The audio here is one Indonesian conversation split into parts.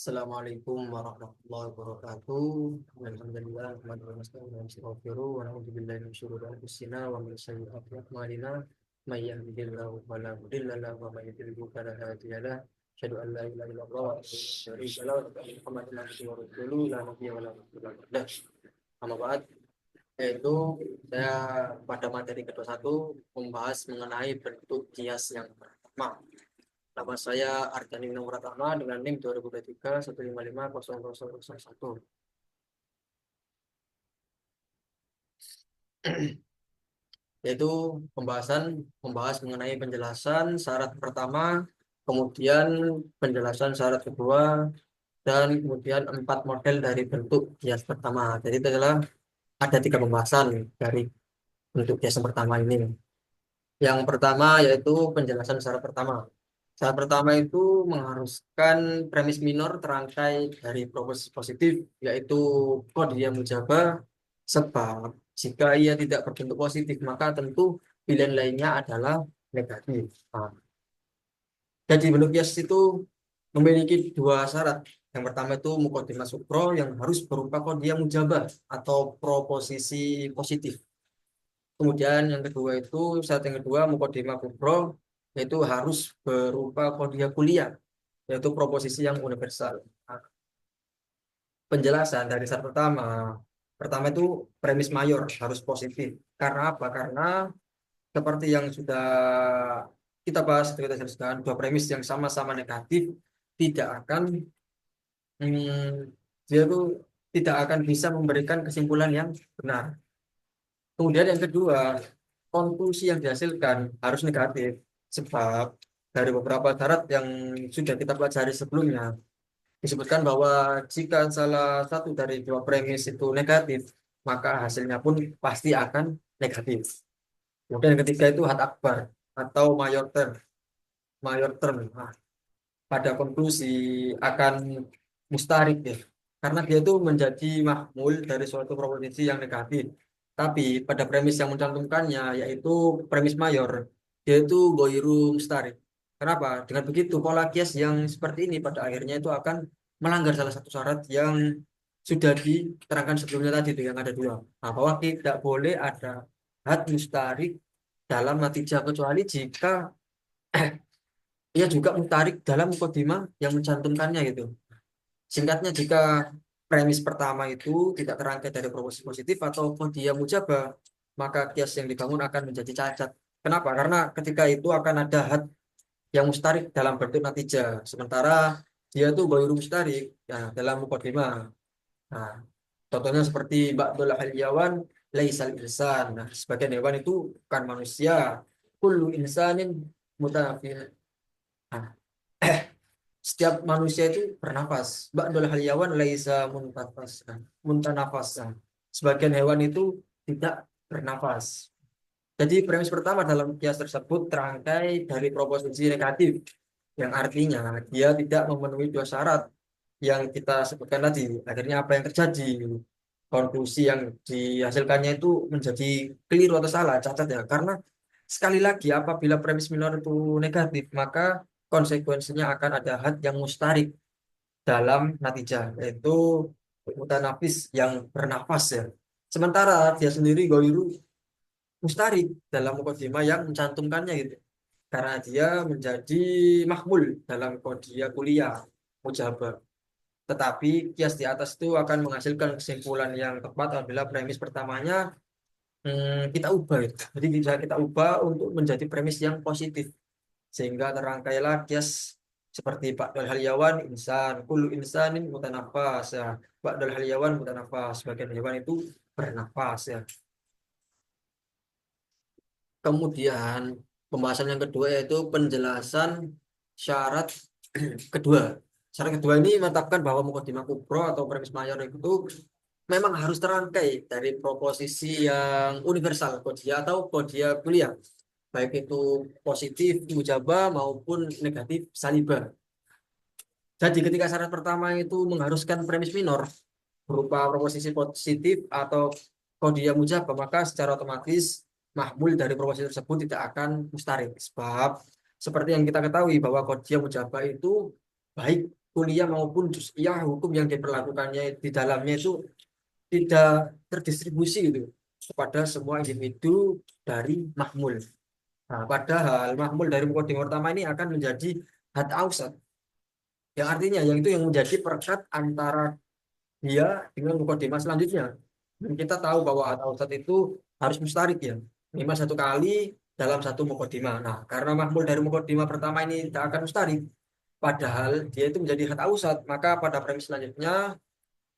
Assalamualaikum warahmatullahi wabarakatuh. Alhamdulillah, wa nastaghfiruh wa na'udzu billahi min syururi anfusina wa min sayyiati a'malina. May yahdihillahu fala mudilla lahu wa may yudlil fala hadiya lahu. Asyhadu an la ilaha illallah wa asyhadu anna syarika lahu wa anna Muhammadan abduhu wa rasuluhu la nabiyya wa la rasulullah ba'dah. Amma ba'd, yaitu saya pada materi kedua satu membahas mengenai bentuk kias yang pertama. Nama saya Argani Winopratama dengan NIM 2023 155 0001. Yaitu membahas mengenai penjelasan syarat pertama, kemudian penjelasan syarat kedua, dan kemudian 4 model dari bentuk kias pertama. Jadi itu adalah ada 3 pembahasan dari bentuk kias yang pertama ini. Yang pertama yaitu penjelasan syarat pertama. Syarat pertama itu mengharuskan premis minor terangkai dari proposisi positif, yaitu qadiyah mujabah, sebab jika ia tidak berbentuk positif, maka tentu pilihan lainnya adalah negatif. Nah, jadi bentuk kias itu memiliki 2 syarat. Yang pertama itu muqaddimah sukro yang harus berupa qadiyah mujabah atau proposisi positif. Kemudian yang kedua itu syarat yang kedua muqaddimah kubro, yaitu harus berupa qadiyah kuliah, yaitu proposisi yang universal. Nah, penjelasan dari syarat pertama itu premis mayor harus positif. Karena apa? Karena seperti yang sudah kita bahas, kita jelaskan, 2 premis yang sama-sama negatif tidak akan dia itu tidak akan bisa memberikan kesimpulan yang benar. Kemudian yang kedua, konklusi yang dihasilkan harus negatif, sebab dari beberapa syarat yang sudah kita pelajari sebelumnya disebutkan bahwa jika salah satu dari 2 premis itu negatif, maka hasilnya pun pasti akan negatif. Kemudian yang ketiga itu had akbar atau mayor term. Nah, pada konklusi akan mustarik ya, karena dia itu menjadi mahmul dari suatu proposisi yang negatif. Tapi pada premis yang mencantumkannya, yaitu premis mayor, dia itu goiru mustarik. Kenapa? Dengan begitu pola kias yang seperti ini pada akhirnya itu akan melanggar salah satu syarat yang sudah diterangkan sebelumnya tadi itu yang ada 2. Nah, bahwa tidak boleh ada had mustarik dalam natijah kecuali jika ia juga mustarik dalam mukaddimah yang mencantumkannya gitu. Singkatnya, jika premis pertama itu tidak terangkai dari proposisi positif atau qadiyah mujabah, maka kias yang dibangun akan menjadi cacat. Kenapa? Karena ketika itu akan ada had yang mustarik dalam bentuk natijah, sementara dia itu ghairu mustarik ya, dalam mukadimah. Nah, contohnya seperti ba'dul halyawan laisal insan. Nah, sebagian hewan itu bukan manusia. Kullu insanin mutafil. Nah, setiap manusia itu bernafas. Ba'dul halyawan laisa muntafas. Muntanafas. Nah, sebagian hewan itu tidak bernafas. Jadi premis pertama dalam kias tersebut terangkai dari proposisi negatif, yang artinya dia tidak memenuhi 2 syarat yang kita sebutkan tadi. Akhirnya apa yang terjadi? Konklusi yang dihasilkannya itu menjadi keliru atau salah, cacat ya. Karena sekali lagi apabila premis minor itu negatif, maka konsekuensinya akan ada had yang mustarik dalam natijah, yaitu mutanafis yang bernafas ya. Sementara dia sendiri goiru mustarik dalam mukadimah yang mencantumkannya gitu. Karena dia menjadi mahmul dalam qadiyah kuliah mujabah. Tetapi kias di atas itu akan menghasilkan kesimpulan yang tepat apabila premis pertamanya kita ubah itu. Jadi bisa kita ubah untuk menjadi premis yang positif. Sehingga terangkailah kias seperti ba'dal halyawan insan, kullu insanin mutanafas ya. Ba'dal halyawan mutanafas, sebagian hewan itu bernafas ya. Kemudian pembahasan yang kedua yaitu penjelasan syarat kedua. Syarat kedua ini menetapkan bahwa mukaddimah kubro atau premis mayor itu memang harus terangkai dari proposisi yang universal, qadiyah atau qadiyah kuliah, baik itu positif mujabah maupun negatif salibah. Jadi ketika syarat pertama itu mengharuskan premis minor berupa proposisi positif atau qadiyah mujabah, maka secara otomatis mahmul dari proposisi tersebut tidak akan mustarik. Sebab seperti yang kita ketahui bahwa qadiyah mujabah itu baik kuliah maupun juz'iyah hukum yang diperlakukannya di dalamnya itu tidak terdistribusi gitu kepada semua individu dari mahmul. Nah, padahal mahmul dari mukadimah pertama ini akan menjadi had ausat, yang artinya yang itu yang menjadi perekat antara dia dengan mukadimah selanjutnya. Dan kita tahu bahwa had ausat itu harus mustarik ya, minimal satu kali dalam satu mukadimah. Nah, karena mahmul dari mukadimah pertama ini tidak akan mustarik, padahal dia itu menjadi had ausat, maka pada premis selanjutnya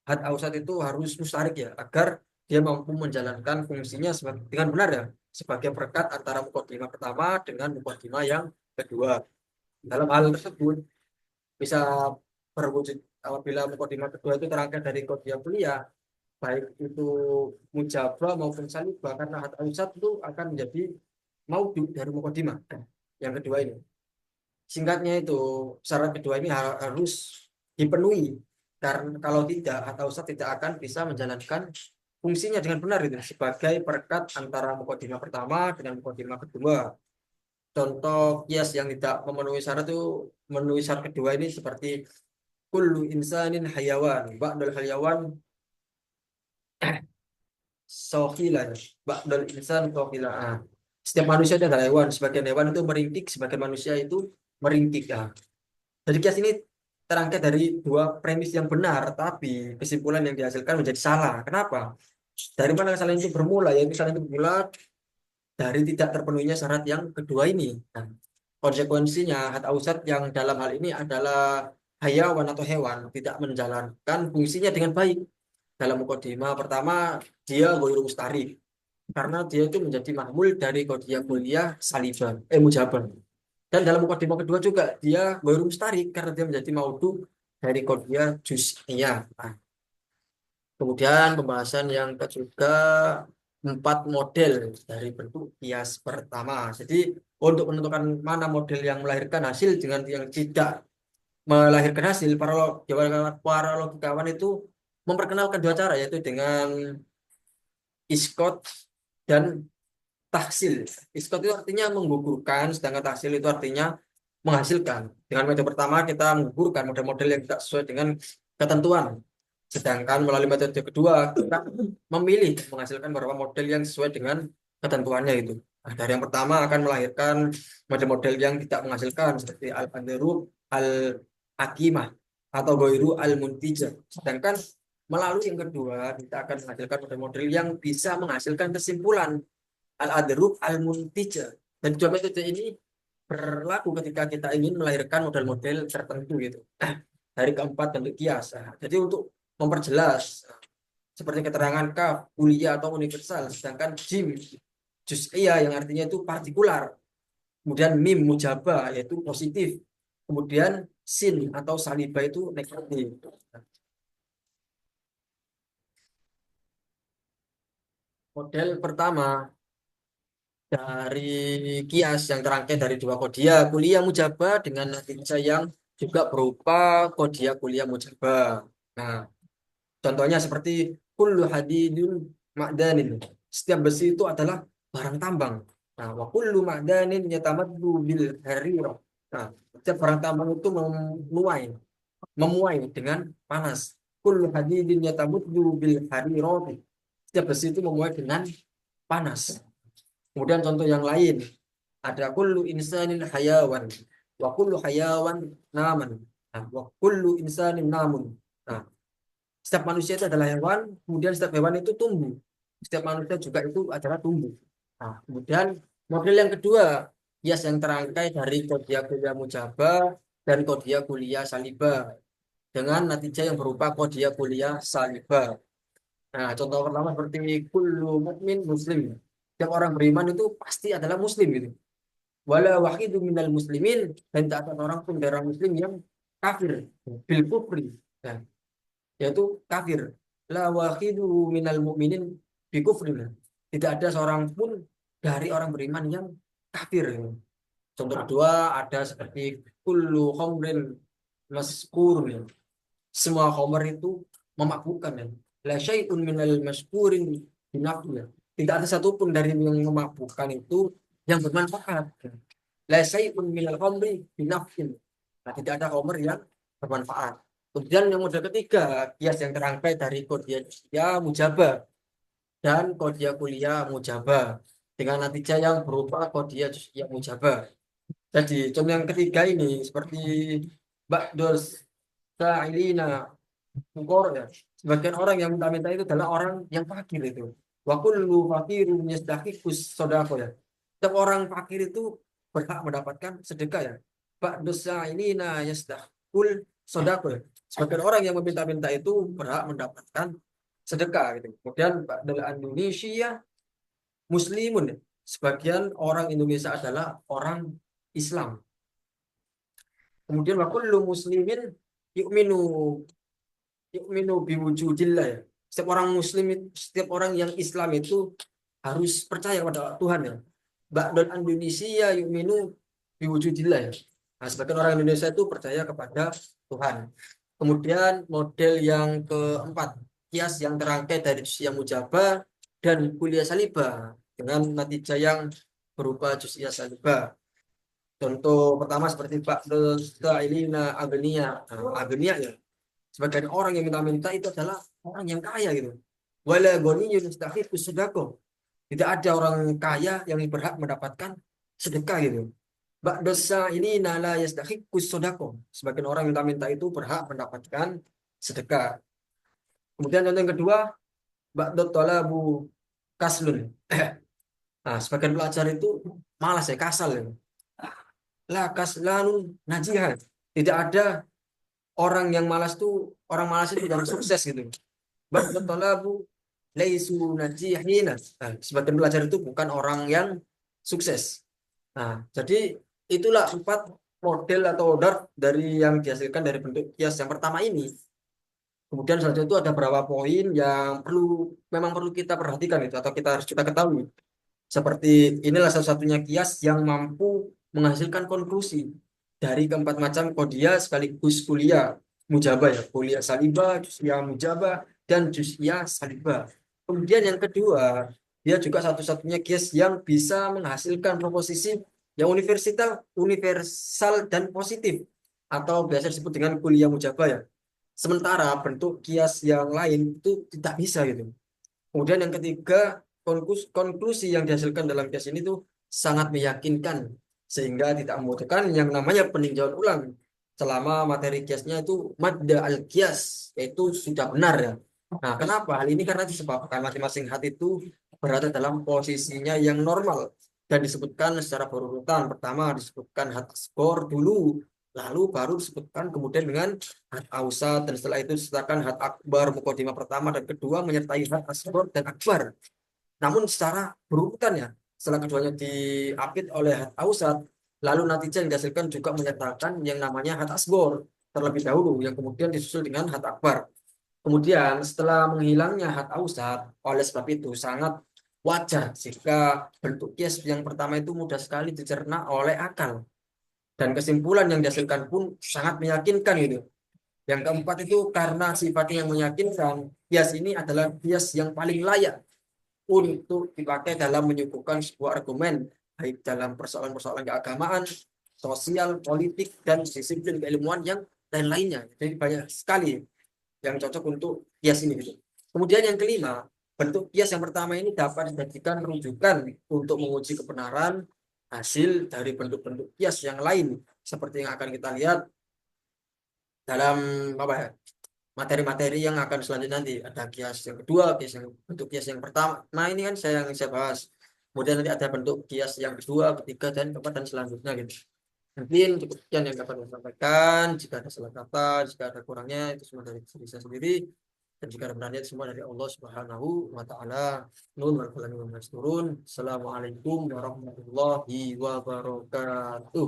had ausat itu harus mustarik ya, agar dia mampu menjalankan fungsinya dengan benar ya, sebagai perekat antara mukadimah pertama dengan mukadimah yang kedua. Dalam hal tersebut bisa berwujud apabila mukadimah kedua itu terangkat dari qadhiyah kuliah, baik itu mujabah maupun salibah, karena had ausat itu akan menjadi maudhu dari mukadimah yang kedua ini. Singkatnya itu syarat kedua ini harus dipenuhi, karena kalau tidak atau Ustadz tidak akan bisa menjalankan fungsinya dengan benar itu sebagai perekat antara mukadimah pertama dengan mukadimah kedua. Contoh kias yang tidak memenuhi syarat itu, memenuhi syarat kedua ini seperti kullu insanin hayawan ba'dal hayawan sohilan ba'dal insan sohilan. Setiap manusia itu adalah hewan, sebagian hewan itu meringkik, sebagian manusia itu meringkik ya. Jadi kias ini terangkat dari dua premis yang benar, tapi kesimpulan yang dihasilkan menjadi salah. Kenapa? Dari mana kesalahan itu bermula? Yaitu kesalahan itu bermula dari tidak terpenuhinya syarat yang kedua ini. Nah, konsekuensinya hat ausat yang dalam hal ini adalah hayawan atau hewan tidak menjalankan fungsinya dengan baik. Dalam mukadimah pertama dia ghairu mustari, karena dia itu menjadi mahmul dari qadhiyah kuliah salibah mujabah. Dan dalam mukadimah kedua juga dia baru mustari karena dia menjadi maudhu dari qadhiyah juz'iyah. Nah, kemudian pembahasan yang ketiga, empat model dari bentuk kias pertama. Jadi untuk menentukan mana model yang melahirkan hasil dengan yang tidak melahirkan hasil, para logikawan itu memperkenalkan dua cara, yaitu dengan iskot dan tahsil. Iskot itu artinya menggugurkan, sedangkan tahsil itu artinya menghasilkan. Dengan metode pertama kita menggugurkan model-model yang tidak sesuai dengan ketentuan. Sedangkan melalui metode kedua kita memilih menghasilkan beberapa model yang sesuai dengan ketentuannya itu. Nah, dari yang pertama akan melahirkan model-model yang tidak menghasilkan seperti al-andharub, al-akimah atau goiru al-muntijah. Sedangkan melalui yang kedua kita akan menghasilkan model-model yang bisa menghasilkan kesimpulan al-adrub al-muntijah. Dan dua metode ini berlaku ketika kita ingin melahirkan model-model tertentu gitu. Dari keempat bentuk kias. Nah, jadi untuk memperjelas seperti keterangan kaf, kuliah atau universal, sedangkan jim juz'iyah yang artinya itu partikular. Kemudian mim mujabah yaitu positif. Kemudian sin atau salibah itu negatif. Model pertama dari kias yang terangkai dari dua qadhiyah kuliah mujabah dengan natijah yang juga berupa qadhiyah kuliah mujabah. Nah, contohnya seperti kullu hadidun ma'danin. Setiap besi itu adalah barang tambang. Nah, wa kullu ma'danin yatamaddu bil harirah. Nah, setiap barang tambang itu memuai dengan panas. Kullu hadidin yatamuddu bil harirah. Setiap besi itu memuai dengan panas. Kemudian contoh yang lain, ada kullu insanin hayawan wa kullu hayawan naman. Nah, wa kullu insanin namun. Nah, setiap manusia itu adalah hewan, kemudian setiap hewan itu tumbuh. Setiap manusia juga itu adalah tumbuh. Nah, kemudian model yang kedua, kias yang terangkai dari qadhiyah kuliah mujabah dan qadhiyah kuliah salibah dengan natijah yang berupa qadhiyah kuliah salibah. Nah, contoh pertama seperti kullu mukmin muslim. Setiap orang beriman itu pasti adalah muslim gitu. Wala wahidu minal muslimin, dan tak ada orang pun dari orang muslim yang kafir bil kufri. Nah, yaitu kafir. La wahidu minal mu'minin bi kufrin. Tidak ada seorang pun dari orang beriman yang kafir. Contoh kedua ada seperti kullu khamrin maskurun. Semua khamr itu memabukkan ya. La syai'un minal maskurin binafsih. Tidak ada satupun dari yang memabukkan itu yang bermanfaat. La syai'un minal khamri binafsin. Nah, tidak ada khamr yang bermanfaat. Kemudian yang model ketiga, kias yang terangkai dari qadhiyah juz'iyah mujabah dan qadhiyah kuliah mujabah dengan natijah yang berupa qadhiyah juz'iyah mujabah. Jadi contoh yang ketiga ini seperti ba'dos sa'ilina mukor ya. Sebagian orang yang minta-minta itu adalah orang yang fakir itu. Wa kullu fakirun yastahiqus shadaqah ya. Setiap orang fakir itu berhak mendapatkan sedekah ya. Ba'dos sa'ilina yastahiqul shadaqah ya. Sebagian orang yang meminta-minta itu berhak mendapatkan sedekah gitu. Kemudian ba'dal Indonesia muslimun ya. Sebagian orang Indonesia adalah orang Islam. Kemudian wa kullu muslimin yu'minu yu'minu biwujudillah ya. Setiap orang muslim, setiap orang yang Islam itu harus percaya pada Tuhan ya. Ba'dal Indonesia yu'minu biwujudillah ya. Nah, sebagian orang Indonesia itu percaya kepada Tuhan. Kemudian model yang keempat, kias yang terangkai dari juz'iyah mujabah dan kuliah salibah dengan natijah yang berupa juz'iyah salibah. Contoh pertama seperti Pak Ilina Agnia. Nah, Agnia ya. Sebagian orang yang minta-minta itu adalah orang yang kaya gitu. Wala ghaniyun yastahiqu sedekah. Tidak ada orang kaya yang berhak mendapatkan sedekah gitu. Ba'dosa ini nala yastahiqu sedekah. Sebagian orang yang minta-minta itu berhak mendapatkan sedekah. Kemudian contoh yang kedua, ba'dot talabu kaslun. Nah, sebagian pelajar itu malas ya, kasal ya. La kaslanun najihan. Tidak ada orang yang malas tuh, orang malas itu yang sukses gitu. Ba'da talabu laisu najihina. Nah, sebagian pelajar itu bukan orang yang sukses. Nah, jadi itulah empat model atau order dari yang dihasilkan dari bentuk kias yang pertama ini. Kemudian selanjutnya itu ada beberapa poin yang memang perlu kita perhatikan itu atau kita ketahui. Seperti inilah salah satunya kias yang mampu menghasilkan konklusi dari keempat macam kodiah sekaligus kuliah mujabah ya, kuliah salibah, juz'iyah mujabah, dan juz'iyah salibah. Kemudian yang kedua, dia juga satu-satunya kias yang bisa menghasilkan proposisi yang universal dan positif atau biasa disebut dengan kuliah mujabah ya. Sementara bentuk kias yang lain itu tidak bisa gitu. Kemudian yang ketiga, konklusi yang dihasilkan dalam kias ini tuh sangat meyakinkan sehingga tidak membutuhkan yang namanya peninjauan ulang selama materi kiasnya itu madda al kias yaitu sudah benar ya. Nah, kenapa? Hal ini karena disebabkan masing-masing hati itu berada dalam posisinya yang normal dan disebutkan secara berurutan. Pertama disebutkan hat skor dulu, lalu baru disebutkan kemudian dengan hat ausat, dan setelah itu disebutkan hat akbar mukodimah pertama dan kedua menyertai hat asgor dan akbar. Namun secara berurutan ya, setelah keduanya diapit oleh hat ausat, lalu natijah yang dihasilkan juga menyertakan yang namanya hat asgor terlebih dahulu, yang kemudian disusul dengan hat akbar. Kemudian setelah menghilangnya hat ausat, oleh sebab itu sangat wajar jika bentuk kias yang pertama itu mudah sekali dicerna oleh akal, dan kesimpulan yang dihasilkan pun sangat meyakinkan gitu. Yang keempat itu karena sifatnya yang meyakinkan, kias ini adalah kias yang paling layak untuk dipakai dalam menyuguhkan sebuah argumen, baik dalam persoalan-persoalan keagamaan, sosial, politik, dan disiplin keilmuan yang lain-lainnya. Jadi banyak sekali yang cocok untuk kias ini gitu. Kemudian yang kelima, bentuk kias yang pertama ini dapat dijadikan rujukan untuk menguji kebenaran hasil dari bentuk-bentuk kias yang lain seperti yang akan kita lihat dalam apa ya, materi-materi yang akan selanjutnya nanti. Ada kias yang kedua, kias yang bentuk kias yang pertama. Nah, ini kan yang saya bahas. Kemudian nanti ada bentuk kias yang kedua, ketiga, dan keempat, dan selanjutnya gitu. Mungkin cukup sekian yang dapat saya sampaikan. Jika ada salah kata, jika ada kurangnya, itu semua dari diri saya sendiri. Dan jika ada benarnya, itu semua dari Allah Subhanahu wa Ta'ala. Nun wal qalami wa ma yasturun. Assalamualaikum warahmatullahi wabarakatuh.